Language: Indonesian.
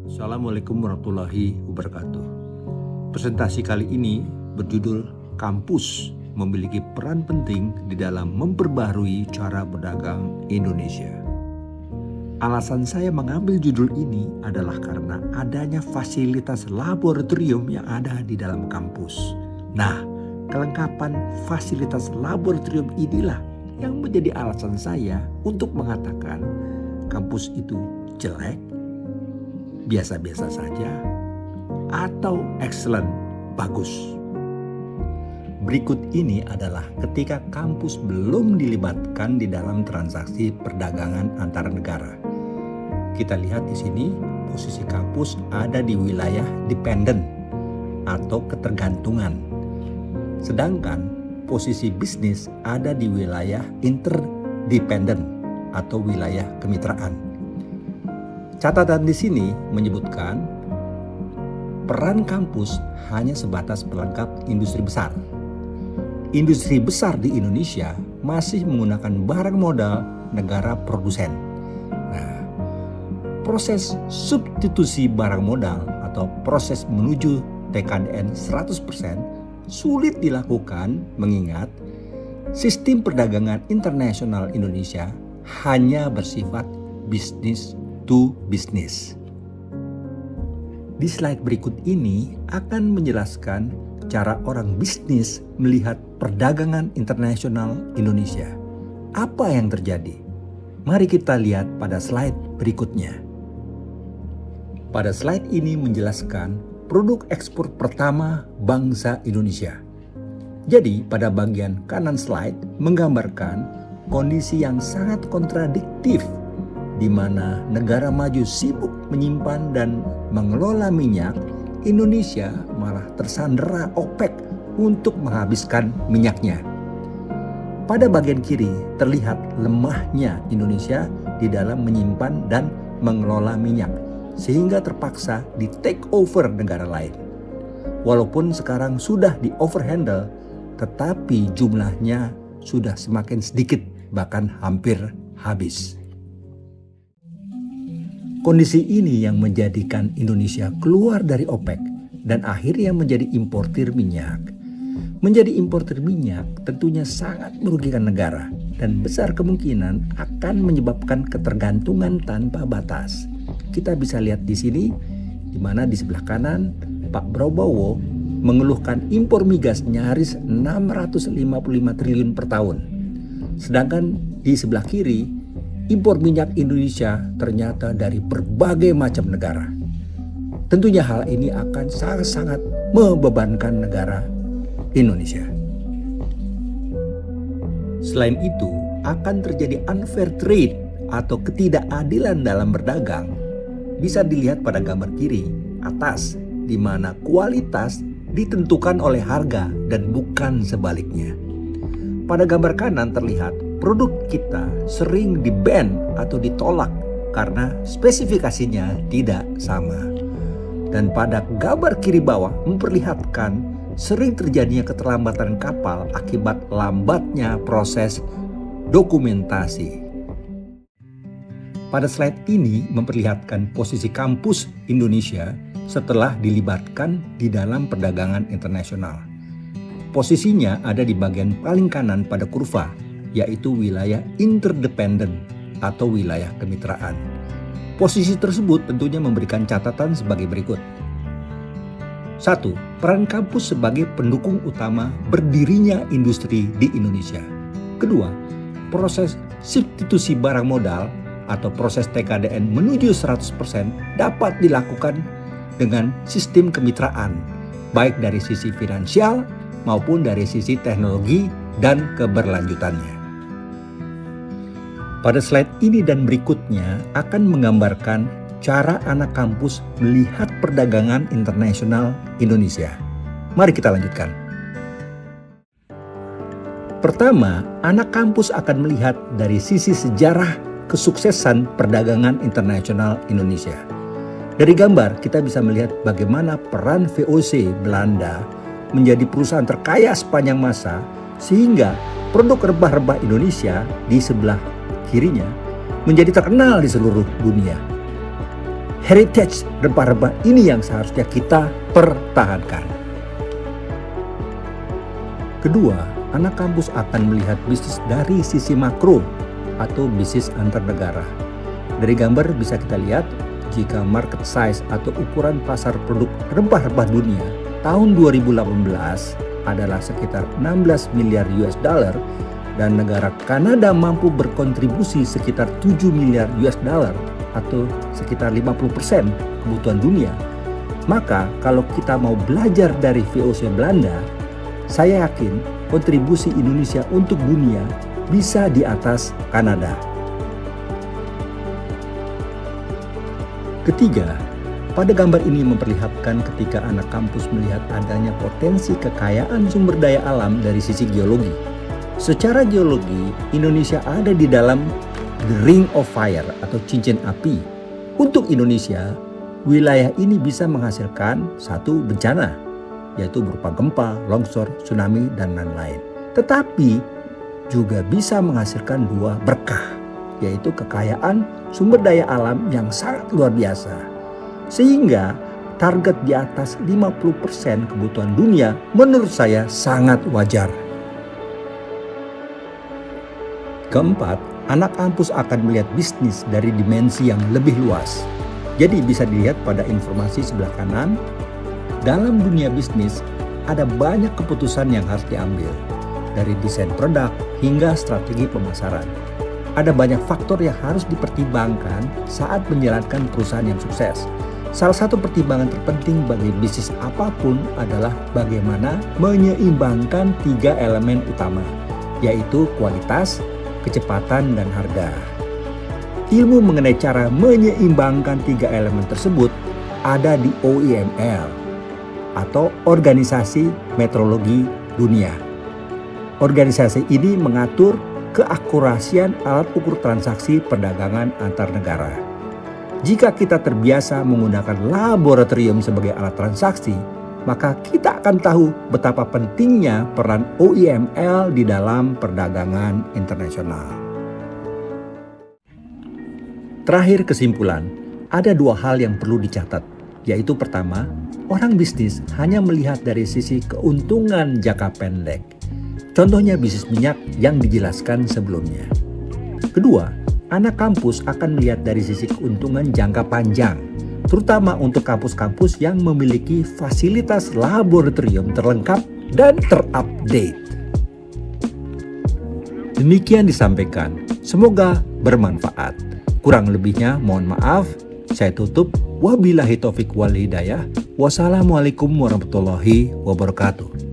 Assalamualaikum warahmatullahi wabarakatuh. Presentasi kali ini berjudul Kampus memiliki peran penting di dalam memperbaharui cara berdagang Indonesia. Alasan saya mengambil judul ini adalah karena adanya fasilitas laboratorium yang ada di dalam kampus. Nah, kelengkapan fasilitas laboratorium inilah yang menjadi alasan saya untuk mengatakan kampus itu jelek, biasa-biasa saja, atau excellent, bagus. Berikut ini adalah ketika kampus belum dilibatkan di dalam transaksi perdagangan antar negara. Kita lihat di sini posisi kampus ada di wilayah dependent atau ketergantungan. Sedangkan posisi bisnis ada di wilayah interdependent atau wilayah kemitraan. Catatan di sini menyebutkan peran kampus hanya sebatas pelengkap industri besar. Industri besar di Indonesia masih menggunakan barang modal negara produsen. Nah, proses substitusi barang modal atau proses menuju TKDN 100% sulit dilakukan mengingat sistem perdagangan internasional Indonesia hanya bersifat bisnis to business. Di slide berikut ini akan menjelaskan cara orang bisnis melihat perdagangan internasional Indonesia. Apa yang terjadi? Mari kita lihat pada slide berikutnya. Pada slide ini menjelaskan produk ekspor pertama bangsa Indonesia. Jadi pada bagian kanan slide menggambarkan kondisi yang sangat kontradiktif di mana negara maju sibuk menyimpan dan mengelola minyak, Indonesia malah tersandera OPEC untuk menghabiskan minyaknya. Pada bagian kiri terlihat lemahnya Indonesia di dalam menyimpan dan mengelola minyak, sehingga terpaksa di take over negara lain. Walaupun sekarang sudah di overhandle, tetapi jumlahnya sudah semakin sedikit, bahkan hampir habis. Kondisi ini yang menjadikan Indonesia keluar dari OPEC dan akhirnya menjadi importir minyak. Menjadi importir minyak tentunya sangat merugikan negara dan besar kemungkinan akan menyebabkan ketergantungan tanpa batas. Kita bisa lihat di sini, di mana di sebelah kanan Pak Prabowo mengeluhkan impor migas nyaris 655 triliun per tahun. Sedangkan di sebelah kiri, impor minyak Indonesia ternyata dari berbagai macam negara. Tentunya hal ini akan sangat-sangat membebankan negara Indonesia. Selain itu, akan terjadi unfair trade atau ketidakadilan dalam berdagang. Bisa dilihat pada gambar kiri atas, di mana kualitas ditentukan oleh harga dan bukan sebaliknya. Pada gambar kanan terlihat produk kita sering di-ban atau ditolak karena spesifikasinya tidak sama. Dan pada gambar kiri bawah memperlihatkan sering terjadinya keterlambatan kapal akibat lambatnya proses dokumentasi. Pada slide ini memperlihatkan posisi kampus Indonesia setelah dilibatkan di dalam perdagangan internasional. Posisinya ada di bagian paling kanan pada kurva, yaitu wilayah interdependent atau wilayah kemitraan. Posisi tersebut tentunya memberikan catatan sebagai berikut. 1. Peran kampus sebagai pendukung utama berdirinya industri di Indonesia. Kedua, proses substitusi barang modal atau proses TKDN menuju 100% dapat dilakukan dengan sistem kemitraan, baik dari sisi finansial maupun dari sisi teknologi dan keberlanjutannya. Pada slide ini dan berikutnya akan menggambarkan cara anak kampus melihat perdagangan internasional Indonesia. Mari kita lanjutkan. Pertama, anak kampus akan melihat dari sisi sejarah kesuksesan perdagangan internasional Indonesia. Dari gambar kita bisa melihat bagaimana peran VOC Belanda menjadi perusahaan terkaya sepanjang masa, sehingga produk rebah-rebah Indonesia di sebelah kirinya menjadi terkenal di seluruh dunia. heritage rempah-rempah ini yang seharusnya kita pertahankan. Kedua, anak kampus akan melihat bisnis dari sisi makro atau bisnis antar negara. Dari gambar bisa kita lihat jika market size atau ukuran pasar produk rempah-rempah dunia tahun 2018 adalah sekitar 16 miliar US dollar dan negara Kanada mampu berkontribusi sekitar 7 miliar US dollar atau sekitar 50% kebutuhan dunia. Maka kalau kita mau belajar dari VOC Belanda, saya yakin kontribusi Indonesia untuk dunia bisa di atas Kanada. Ketiga, pada gambar ini memperlihatkan ketika anak kampus melihat adanya potensi kekayaan sumber daya alam dari sisi geologi. Secara geologi, Indonesia ada di dalam The Ring of Fire atau cincin api. Untuk Indonesia, wilayah ini bisa menghasilkan satu bencana, yaitu berupa gempa, longsor, tsunami, dan lain-lain. Tetapi juga bisa menghasilkan dua berkah, yaitu kekayaan sumber daya alam yang sangat luar biasa. Sehingga target di atas 50% kebutuhan dunia menurut saya sangat wajar. Keempat, anak kampus akan melihat bisnis dari dimensi yang lebih luas. Jadi bisa dilihat pada informasi sebelah kanan, dalam dunia bisnis ada banyak keputusan yang harus diambil. Dari desain produk hingga strategi pemasaran. Ada banyak faktor yang harus dipertimbangkan saat menjalankan perusahaan yang sukses. Salah satu pertimbangan terpenting bagi bisnis apapun adalah bagaimana menyeimbangkan 3 elemen utama, yaitu kualitas, kecepatan, dan harga. Ilmu mengenai cara menyeimbangkan 3 elemen tersebut ada di OEML atau Organisasi Metrologi Dunia. Organisasi ini mengatur keakurasian alat ukur transaksi perdagangan antar negara. Jika kita terbiasa menggunakan laboratorium sebagai alat transaksi, maka kita akan tahu betapa pentingnya peran OEML di dalam perdagangan internasional. Terakhir kesimpulan, ada 2 hal yang perlu dicatat, yaitu pertama, orang bisnis hanya melihat dari sisi keuntungan jangka pendek. Contohnya bisnis minyak yang dijelaskan sebelumnya. Kedua, anak kampus akan melihat dari sisi keuntungan jangka panjang, terutama untuk kampus-kampus yang memiliki fasilitas laboratorium terlengkap dan terupdate. Demikian disampaikan, semoga bermanfaat. Kurang lebihnya mohon maaf, saya tutup. Wabillahi taufik wal hidayah. Wassalamualaikum warahmatullahi wabarakatuh.